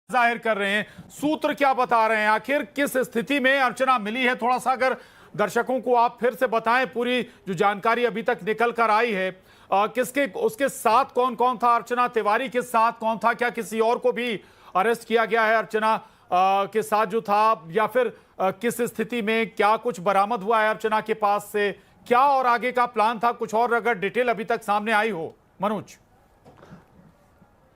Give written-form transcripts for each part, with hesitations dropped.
जाहिर कर रहे हैं, सूत्र क्या बता रहे हैं, आखिर किस स्थिति में अर्चना मिली है? थोड़ा सा अगर दर्शकों को आप फिर से बताएं, पूरी जो जानकारी अभी तक निकल कर आई है। किसके उसके साथ कौन कौन था? अर्चना तिवारी के साथ कौन था? क्या किसी और को भी अरेस्ट किया गया है अर्चना के साथ जो था, या फिर किस स्थिति में क्या कुछ बरामद हुआ है अर्चना के पास से? क्या और आगे का प्लान था? कुछ और अगर डिटेल अभी तक सामने आई हो मनोज।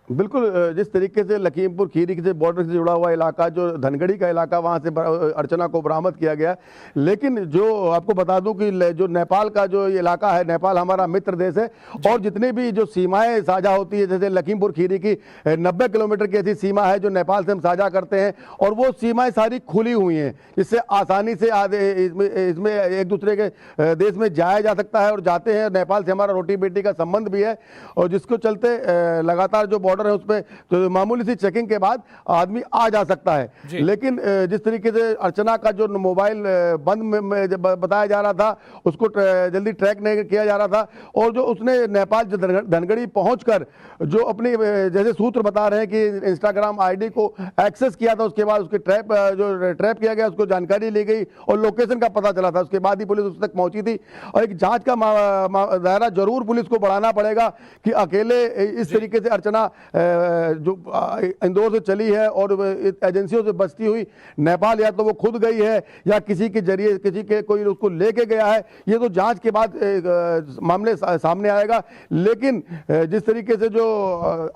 बिल्कुल, जिस तरीके से लखीमपुर खीरी से बॉर्डर से जुड़ा हुआ इलाका, जो धनगढ़ी का इलाका, वहां से अर्चना को बरामद किया गया। लेकिन जो आपको बता दूं कि जो नेपाल का जो इलाका है, नेपाल हमारा मित्र देश है और जितनी भी जो सीमाएं साझा होती है, जैसे लखीमपुर खीरी की 90 किलोमीटर की ऐसी सीमा है जो नेपाल से हम साझा करते हैं, और वो सीमाएं सारी खुली हुई हैं, जिससे आसानी से इसमें एक दूसरे के देश में जाया जा सकता है और जाते हैं। नेपाल से हमारा रोटी बेटी का संबंध भी है, और जिसको चलते लगातार जो बॉर्डर है उसमें तो मामूली सी चेकिंग के बाद आदमी आ जा सकता है। लेकिन जिस तरीके से अर्चना का जो मोबाइल बंद में बताया जा रहा था, उसको जल्दी ट्रैक नहीं किया जा रहा था, और जो उसने नेपाल धनगढ़ी पहुंचकर जो अपनी जैसे सूत्र बता रहे हैं कि इंस्टाग्राम आईडी को एक्सेस किया था, उसके बाद उसके ट्रैप किया गया, उसको जानकारी ली गई और लोकेशन का पता चला था। उसके बाद ही पुलिस उस तक पहुंची थी, और एक जांच का दायरा जरूर पुलिस को बढ़ाना पड़ेगा कि अकेले इस तरीके से अर्चना जो इंदौर से चली है और एजेंसियों से बचती हुई नेपाल, या तो वो खुद गई है या किसी के जरिए किसी के कोई उसको लेके गया है, ये तो जांच के बाद मामले सामने आएगा। लेकिन जिस तरीके से जो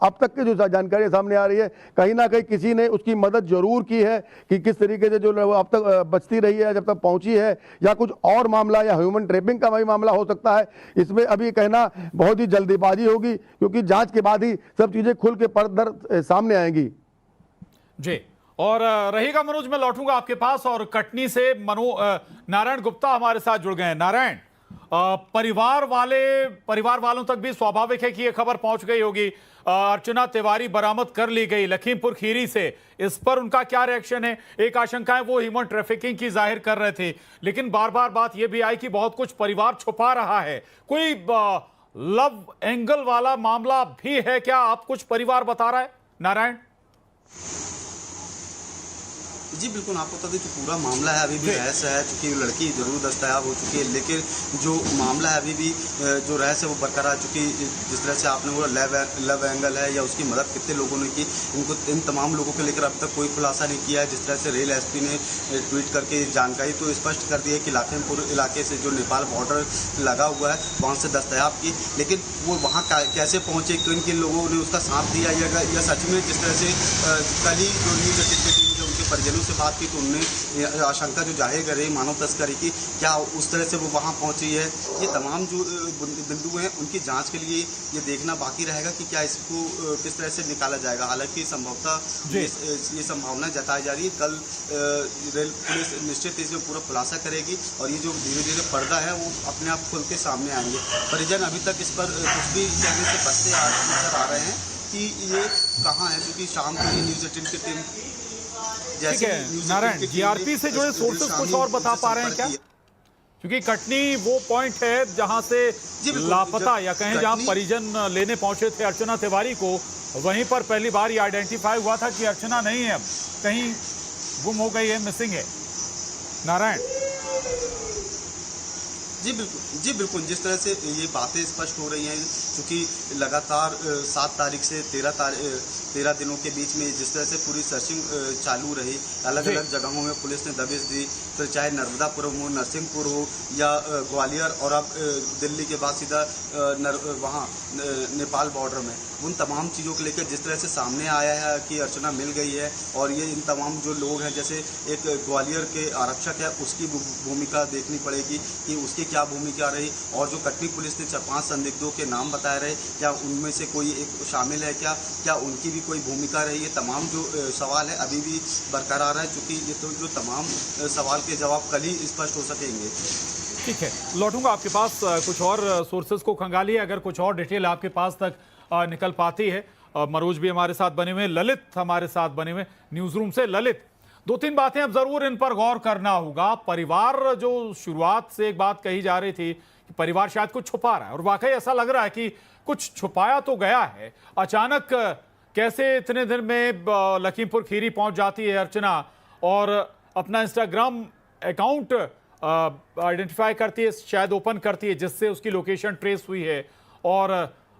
अब तक की जो जानकारी सामने आ रही है, कहीं ना कहीं किसी ने उसकी मदद जरूर की है कि किस तरीके से जो अब तक बचती रही है, जब तक पहुंची है, या कुछ और मामला या ह्यूमन ट्रैपिंग का भी मामला हो सकता है। इसमें अभी कहना बहुत ही जल्दीबाजी होगी, क्योंकि जांच के बाद ही सब चीजें खुल के परदर सामने आएंगी जी। और रहेगा मनोज, मैं लौटूंगा आपके पास, और कटनी से नारायण गुप्ता हमारे साथ जुड़ गए हैं। नारायण, परिवार वालों तक भी स्वाभाविक है कि यह खबर पहुंच गई होगी, अर्चना तिवारी बरामद कर ली गई लखीमपुर खीरी से। इस पर उनका क्या रिएक्शन है? एक आशंका है वो ह्यूमन ट्रैफिकिंग की जाहिर कर रहे थे, लेकिन बार बार बात यह भी आई कि बहुत कुछ परिवार छुपा रहा है। कोई लव एंगल वाला मामला भी है क्या? आप कुछ परिवार बता रहा है नारायण? जी बिल्कुल, आपको बता दें कि पूरा मामला है अभी भी रहस्य है, चूंकि लड़की जरूर दस्तयाब हो चुकी है, लेकिन जो मामला है अभी भी जो रहस्य है वो बरकरार। चूंकि जिस तरह से आपने बोला लव एंगल है या उसकी मदद कितने लोगों ने की, इन तमाम लोगों को लेकर अब तक कोई खुलासा नहीं किया है। जिस तरह से रेल एसपी ने ट्वीट करके जानकारी तो स्पष्ट कर दी है कि लखीमपुर इलाके से जो नेपाल बॉर्डर लगा हुआ है वहाँ से दस्तयाब की, लेकिन वो वहाँ कैसे पहुँचे, किन किन लोगों ने उसका साथ दिया, या सच में जिस तरह से कल ही जो न्यूज उनके परिजनों से बात की तो उन्होंने आशंका जो जाहिर कर रही मानव तस्करी की, क्या उस तरह से वो वहाँ पहुँची है। ये तमाम जो बिंदु हैं उनकी जांच के लिए ये देखना बाकी रहेगा कि क्या इसको किस तरह से निकाला जाएगा। हालांकि संभवतः ये संभावना जताई जा रही है कल रेल पुलिस निश्चित इसमें पूरा खुलासा करेगी, और ये जो धीरे धीरे पर्दा है वो अपने आप खुल के सामने आएंगे। परिजन अभी तक इस पर कुछ भी कहने से बचते नजर आ रहे हैं कि ये कहाँ है, क्योंकि शाम को न्यूज 18 की टीम ठीक है। नारायण, जीआरपी से जुड़े सोर्सेस कुछ और बता पा रहे हैं क्या? क्योंकि कटनी वो पॉइंट है जहां से लापता, या कहें जहां परिजन लेने पहुंचे थे अर्चना तिवारी को, वहीं पर पहली बार ये आइडेंटिफाई हुआ था कि अर्चना नहीं है, अब कहीं गुम हो गई है, मिसिंग है। नारायण जी बिल्कुल, जिस तरह से ये बातें स्पष्ट हो रही हैं, क्योंकि लगातार 7 तारीख से 13 दिनों के बीच में जिस तरह से पूरी सर्चिंग चालू रही, अलग अलग जगहों में पुलिस ने दबिश दी, फिर चाहे नर्मदापुरम हो, नरसिंहपुर हो या ग्वालियर, और अब दिल्ली के बाद सीधा वहाँ नेपाल बॉर्डर में, उन तमाम चीज़ों को लेकर जिस तरह से सामने आया है कि अर्चना मिल गई है, और ये इन तमाम जो लोग हैं, जैसे एक ग्वालियर के आरक्षक है, उसकी भूमिका देखनी पड़ेगी कि उसकी क्या भूमिका रही, और जो कटनी पुलिस ने 5 संदिग्धों के नाम बताए रहे, क्या उनमें से कोई एक शामिल है, क्या उनकी भी कोई भूमिका रही। ये तमाम जो सवाल है अभी भी बरकरार है, चूँकि ये तो जो तमाम सवाल के जवाब कल ही स्पष्ट हो सकेंगे। ठीक है, लौटूंगा आपके पास, कुछ और सोर्सेस को खंगालिए अगर कुछ और डिटेल आपके पास तक निकल पाती है। मनोज भी हमारे साथ बने हुए, ललित हमारे साथ बने हुए न्यूज रूम से। ललित, 2-3 बातें अब जरूर इन पर गौर करना होगा। परिवार, जो शुरुआत से एक बात कही जा रही थी कि परिवार शायद कुछ छुपा रहा है, और वाकई ऐसा लग रहा है कि कुछ छुपाया तो गया है। अचानक कैसे इतने दिन में लखीमपुर खीरी पहुंच जाती है अर्चना और अपना इंस्टाग्राम अकाउंट आइडेंटिफाई करती है, शायद ओपन करती है, जिससे उसकी लोकेशन ट्रेस हुई है और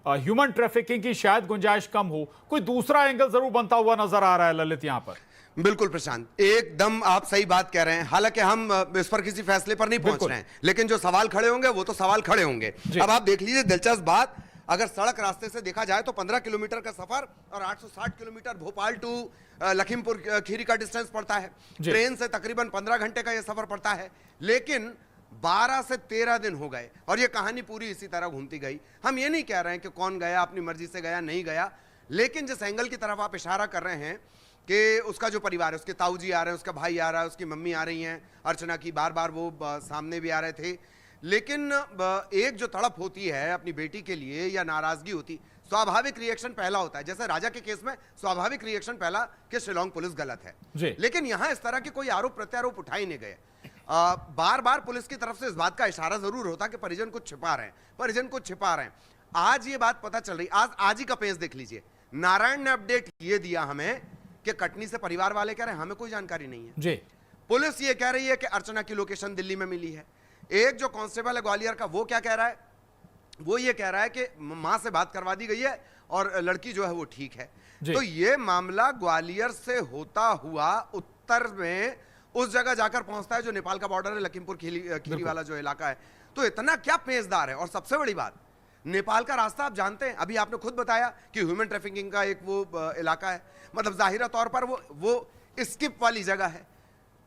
ह्यूमन ट्रैफिकिंग की शायद गुंजाइश कम हो। कोई दूसरा एंगल जरूर बनता हुआ नजर आ रहा है ललित यहाँ पर। बिल्कुल प्रशांत, एकदम आप सही बात कह रहे हैं। हालांकि हम इस पर किसी फैसले पर नहीं पहुंच रहे हैं, लेकिन जो सवाल खड़े होंगे वो तो सवाल खड़े होंगे। अब आप देख लीजिए दिलचस्प बात, अगर सड़क रास्ते से देखा जाए तो 15 किलोमीटर का सफर और 860 किलोमीटर भोपाल टू लखीमपुर खीरी का डिस्टेंस पड़ता है। ट्रेन से तकरीबन 15 घंटे का यह सफर पड़ता है, लेकिन 12 से 13 दिन हो गए और यह कहानी पूरी इसी तरह घूमती गई। हम ये नहीं कह रहे हैं कि कौन गया, अपनी मर्जी से गया नहीं गया, लेकिन जिस एंगल की तरफ आप इशारा कर रहे हैं कि उसका जो परिवार है, उसके ताऊ जी आ रहे हैं, उसका भाई आ रहा है, उसकी मम्मी आ रही हैं, अर्चना की बार बार वो सामने भी आ रहे थे, लेकिन एक जो तड़प होती है अपनी बेटी के लिए या नाराजगी होती, स्वाभाविक रिएक्शन पहला होता है। जैसे राजा के केस में स्वाभाविक रिएक्शन पहला कि शिलोंग पुलिस गलत है, लेकिन यहां इस तरह के कोई आरोप प्रत्यारोप उठाए नहीं गए। बार बार पुलिस की तरफ से इस बात का इशारा जरूर होता कि परिजन कुछ छिपा रहे हैं, परिजन कुछ छिपा रहे हैं। आज ये बात पता चल रही, आज ही का पेज देख लीजिए, नारायण ने अपडेट ये दिया हमें कि कटनी से परिवार वाले कह रहे हैं हमें कोई जानकारी नहीं है जी। पुलिस ये कह रही है कि अर्चना की लोकेशन दिल्ली में मिली है। एक जो कांस्टेबल है ग्वालियर का, वो क्या कह रहा है, वो ये कह रहा है कि मां से बात करवा दी गई है और लड़की जो है वो ठीक है। तो ये मामला ग्वालियर से होता हुआ उत्तर में उस जगह जाकर पहुंचता है जो नेपाल का बॉर्डर है, लखीमपुर खीरी वाला जो इलाका है। तो इतना क्या पेचदार है। और सबसे बड़ी बात, नेपाल का रास्ता आप जानते हैं, अभी आपने खुद बताया कि ह्यूमन ट्रैफिकिंग का एक वो इलाका है, मतलब जाहिरा तौर पर वो स्किप वाली जगह है।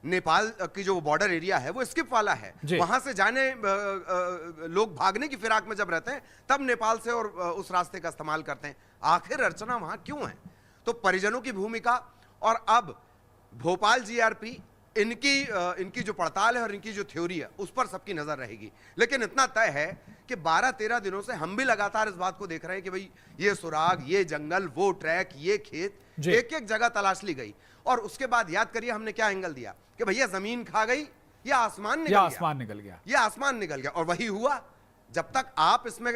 नेपाल की जो बॉर्डर एरिया है वो स्किप वाला है, वहां से जाने लोग भागने की फिराक में जब रहते हैं तब नेपाल से और उस रास्ते का इस्तेमाल करते हैं। आखिर अर्चना वहां क्यों है? तो परिजनों की भूमिका और अब भोपाल जीआरपी, इनकी जो पड़ताल है और इनकी जो थ्योरी है उस पर सबकी नजर रहेगी। लेकिन इतना तय है कि 12-13 दिनों से हम भी लगातार इस बात को देख रहे हैं कि भाई ये सुराग, ये जंगल, वो ट्रैक, ये खेत, एक एक जगह तलाश ली गई। और उसके बाद याद करिए हमने क्या एंगल दिया कि भैया जमीन खा गई या आसमान निकल गया, ये आसमान निकल गया। और वही हुआ। जब तक आप इसमें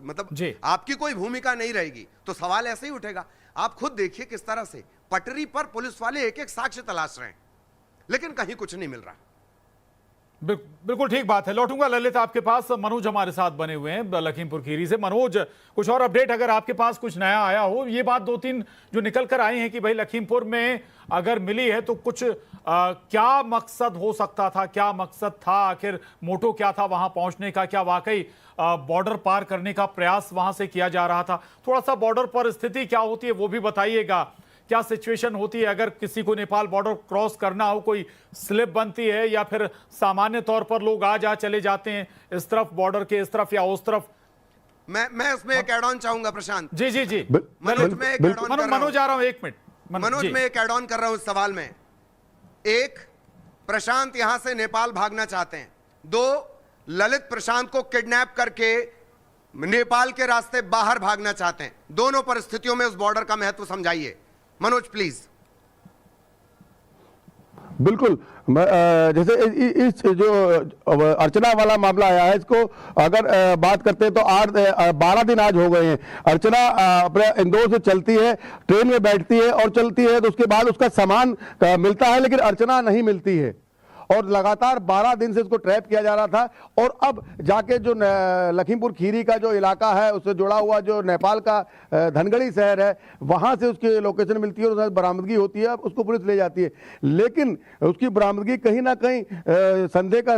मतलब आपकी कोई भूमिका नहीं रहेगी तो सवाल ऐसे ही उठेगा। आप खुद देखिए किस तरह से पटरी पर पुलिस वाले एक एक साक्ष्य तलाश रहे हैं, लेकिन कहीं कुछ नहीं मिल रहा। बिल्कुल ठीक बात है। लौटूंगा ललित आपके पास। मनोज हमारे साथ बने हुए हैं लखीमपुर खीरी से। मनोज, कुछ और अपडेट अगर आपके पास कुछ नया आया हो? ये बात 2-3 जो निकल कर आई हैं कि भाई लखीमपुर में अगर मिली है तो कुछ क्या मकसद हो सकता था, क्या मकसद था, आखिर मोटो क्या था वहां पहुंचने का? क्या वाकई बॉर्डर पार करने का प्रयास वहां से किया जा रहा था? थोड़ा सा बॉर्डर पर स्थिति क्या होती है वो भी बताइएगा। क्या सिचुएशन होती है अगर किसी को नेपाल बॉर्डर क्रॉस करना हो? कोई स्लिप बनती है या फिर सामान्य तौर पर लोग आ जा चले जाते हैं इस तरफ बॉर्डर के, इस तरफ या उस तरफ? मैं इसमें एक ऐड ऑन चाहूंगा प्रशांत। जी जी जी मनोज, मैं एक ऐड ऑन कर रहा हूं। मनोज आ रहा हूं, एक मिनट। मनोज, मैं एक ऐड ऑन कर रहा हूं इस सवाल में। एक, प्रशांत यहां से नेपाल भागना चाहते हैं। 2, ललित प्रशांत को किडनैप करके नेपाल के रास्ते बाहर भागना चाहते हैं। दोनों परिस्थितियों में उस बॉर्डर का महत्व समझाइए मनोज प्लीज। बिल्कुल। जैसे इस जो अर्चना वाला मामला आया है, इसको अगर बात करते हैं तो 12 दिन आज हो गए हैं। अर्चना अपने इंदौर से चलती है, ट्रेन में बैठती है और चलती है, तो उसके बाद उसका सामान मिलता है, लेकिन अर्चना नहीं मिलती है और लगातार 12 दिन से इसको ट्रैप किया जा रहा था। और अब जाके जो लखीमपुर खीरी का जो इलाका है उससे जुड़ा हुआ जो नेपाल का धनगढ़ी शहर है, वहां से उसकी लोकेशन मिलती है और उसमें बरामदगी होती है, उसको पुलिस ले जाती है। लेकिन उसकी बरामदगी कहीं ना कहीं संदेह का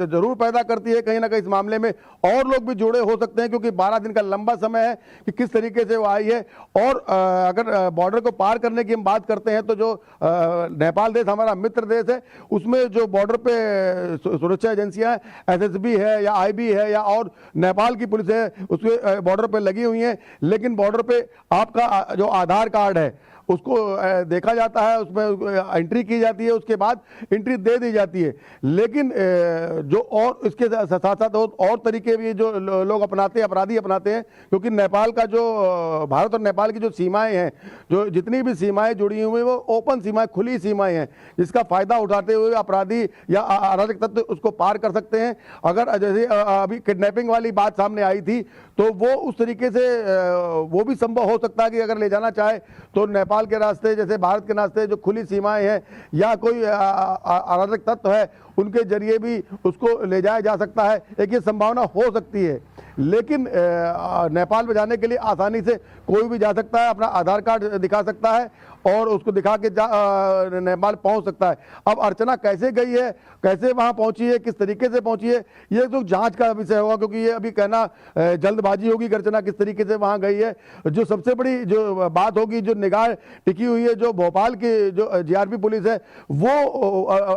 जरूर पैदा करती है। कहीं ना कहीं इस मामले में और लोग भी जुड़े हो सकते हैं, क्योंकि 12 दिन का लंबा समय है कि किस तरीके से वो आई है। और अगर बॉर्डर को पार करने की हम बात करते हैं तो जो नेपाल देश हमारा मित्र देश है, उसमें जो बॉर्डर पे सुरक्षा एजेंसियां, एसएसबी है या आईबी है या और नेपाल की पुलिस है, उसके बॉर्डर पे लगी हुई हैं। लेकिन बॉर्डर पे आपका जो आधार कार्ड है उसको देखा जाता है, उसमें एंट्री की जाती है, उसके बाद एंट्री दे दी जाती है। लेकिन जो और इसके साथ साथ और तरीके भी जो लोग अपनाते हैं, अपराधी अपनाते हैं, क्योंकि नेपाल का जो भारत और नेपाल की जो सीमाएं हैं, जो जितनी भी सीमाएं जुड़ी हुई हैं वो ओपन सीमाएं, खुली सीमाएं हैं, जिसका फायदा उठाते हुए अपराधी या अराजक तत्व उसको पार कर सकते हैं। अगर जैसे अभी किडनैपिंग वाली बात सामने आई थी, तो वो उस तरीके से वो भी संभव हो सकता है कि अगर ले जाना चाहे तो नेपाल के रास्ते, जैसे भारत के रास्ते जो खुली सीमाएं हैं या कोई अराजक तत्व है, उनके जरिए भी उसको ले जाया जा सकता है। एक ये संभावना हो सकती है। लेकिन नेपाल में जाने के लिए आसानी से कोई भी जा सकता है, अपना आधार कार्ड दिखा सकता है और उसको दिखा के नेपाल पहुंच सकता है। अब अर्चना कैसे गई है, कैसे वहां पहुंची है, किस तरीके से पहुंची है, ये तो जांच का विषय होगा, क्योंकि ये अभी कहना जल्दबाजी होगी कि अर्चना किस तरीके से वहां गई है। जो सबसे बड़ी जो बात होगी, जो निगाह टिकी हुई है, जो भोपाल की जो जीआरपी पुलिस है, वो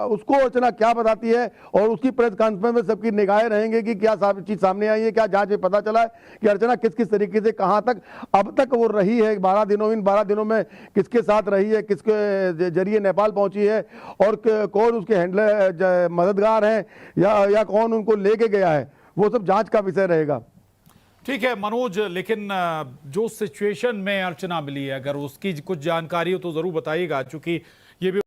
उसको अर्चना क्या बताती है और उसकी प्रेस कॉन्फ्रेंस में सबकी निगाहें रहेंगी कि क्या चीज सामने आई है, क्या जांच में पता चला है कि अर्चना किस किस तरीके से कहां तक अब तक वो रही है, 12 दिनों, इन 12 दिनों में किसके साथ रही है, किसके जरिए नेपाल पहुंची है और कौन उसके हैंडलर मददगार हैं या कौन उनको लेके गया है, वो सब जांच का विषय रहेगा। ठीक है मनोज, लेकिन जो सिचुएशन में अर्चना मिली है, अगर उसकी कुछ जानकारी हो तो जरूर बताइएगा, क्योंकि ये भी